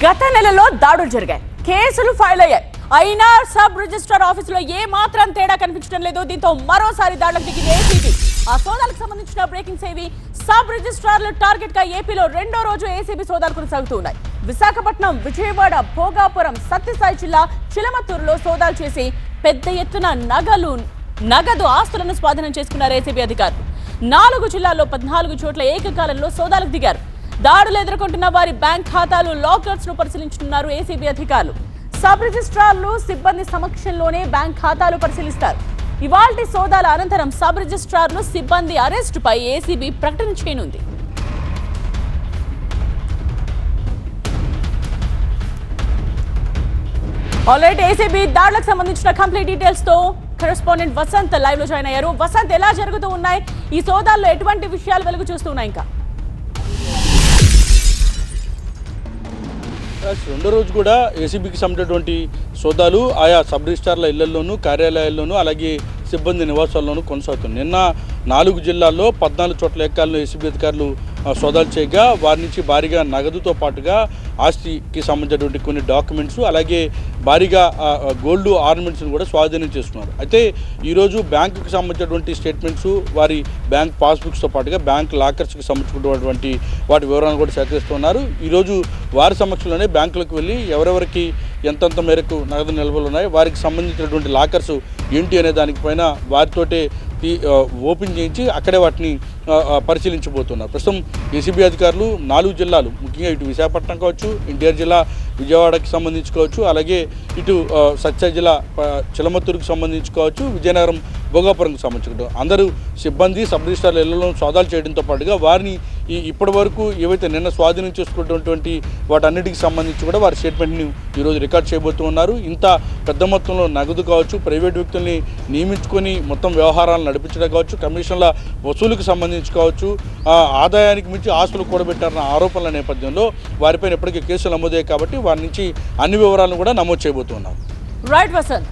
గత నెలలో దాడులు జరిగాయి, కేసులు ఫైల్ అయ్యాయి. అయినా సబ్ రిజిస్ట్రార్ ఆఫీసులో ఏ మాత్రం తేడా కనిపించడం లేదు. దీంతో మరోసారి దాడులకు దిగింది ఏసీబీ. ఆ సోదాలకు సంబంధించిన బ్రేకింగ్స్ ఏవి? సబ్ రిజిస్ట్రార్లు టార్గెట్ గా ఏపీలో రెండో రోజు ఏసీబీ సోదాలు కొనసాగుతూ ఉన్నాయి. విశాఖపట్నం, విజయవాడ, భోగాపురం, సత్యసాయి జిల్లా చిలమత్తూరులో సోదాలు చేసి పెద్ద ఎత్తున నగదు ఆస్తులను స్వాధీనం చేసుకున్నారు ఏసీబీ అధికారులు. 4 జిల్లాల్లో 14 చోట్ల ఏకకాలంలో సోదాలకు దిగారు. దాడులు ఎదుర్కొంటున్న వారి బ్యాంక్ ఖాతాలు, లాకర్స్ ను పరిశీలించనున్నారు ఏసీబీ అధికారులు. సబ్ రిజిస్ట్రార్లు సిబ్బంది సమక్షంలోనే బ్యాంక్ ఖాతాలు పరిశీలిస్తారు. ఇవాల్టి సోదాల అనంతరం సబ్ రిజిస్ట్రార్లు సిబ్బంది అరెస్టుపై ఏసీబీ ప్రకటన చేయనుంది. ఆల్రైట్, ఏసీబీ దాడులకు సంబంధించిన కంప్లీట్ డీటెయిల్స్ తో కరెస్పాండెంట్ వసంత్ లైవ్ లో జాయిన్ అయ్యారు. వసంత్, ఎలా జరుగుతూ ఉన్నాయి ఈ సోదాల్లో? ఎటువంటి విషయాలు వెలుగు చూస్తున్నాయి? ఇంకా రెండో రోజు కూడా ఏసీబీకి సంబంధించినటువంటి సోదాలు ఆయా సబ్ రిజిస్ట్రార్ల ఇళ్లలోనూ, కార్యాలయాల్లోనూ, అలాగే సిబ్బంది నివాసాల్లోనూ కొనసాగుతుంది. నిన్న 4 జిల్లాల్లో 14 చోట్ల ఏకాలను ఏసీబీ అధికారులు సోదాలు చేయగా వారి నుంచి భారీగా నగదుతో పాటుగా ఆస్తికి సంబంధించినటువంటి కొన్ని డాక్యుమెంట్స్, అలాగే భారీగా గోల్డ్ ఆర్నమెంట్స్ని కూడా స్వాధీనం చేసుకున్నారు. అయితే ఈరోజు బ్యాంకుకి సంబంధించినటువంటి స్టేట్మెంట్స్, వారి బ్యాంక్ పాస్బుక్స్తో పాటుగా బ్యాంక్ లాకర్స్కి సంబంధించినటువంటి వాటి వివరాలను కూడా సేకరిస్తున్నారు. ఈరోజు వారి సమక్షంలోనే బ్యాంకులకు వెళ్ళి ఎవరెవరికి ఎంతంత మేరకు నగదు నిల్వలు ఉన్నాయి, వారికి సంబంధించినటువంటి లాకర్స్ ఏంటి అనే దానిపైన వారితోటే ఓపెన్ చేయించి అక్కడే వాటిని పరిశీలించబోతున్నారు. ప్రస్తుతం ఏసీబీ అధికారులు 4 జిల్లాలు, ముఖ్యంగా ఇటు విశాఖపట్నం కావచ్చు, ఎన్టీఆర్ జిల్లా విజయవాడకి సంబంధించుకోవచ్చు, అలాగే ఇటు సత్యసాయి జిల్లా చిలమత్తూరుకు సంబంధించుకోవచ్చు, విజయనగరం, భోగాపురంకి సంబంధించుకోవచ్చు, అందరూ సిబ్బంది సబ్ రిజిస్ట్రార్ల ఇళ్లలో సోదాలు చేయడంతో పాటుగా వారిని ఇప్పటి వరకు ఏవైతే నిన్న స్వాధీనం చేసుకున్నటువంటి వాటన్నిటికి సంబంధించి కూడా వారి స్టేట్మెంట్ని ఈరోజు రికార్డ్ చేయబోతూ ఉన్నారు. ఇంత పెద్ద మొత్తంలో నగదు కావచ్చు, ప్రైవేట్ వ్యక్తుల్ని నియమించుకొని మొత్తం వ్యవహారాలను నడిపించడం కావచ్చు, కమిషన్ల వసూలుకు సంబంధించి కావచ్చు, ఆదాయానికి మించి ఆస్తులు కూడబెట్టారన్న ఆరోపణల నేపథ్యంలో వారిపైన ఇప్పటికే కేసులు నమోదయ్యాయి కాబట్టి వారి నుంచి అన్ని వివరాలను కూడా నమోదు చేయబోతున్నారు. రైట్ వసంత్.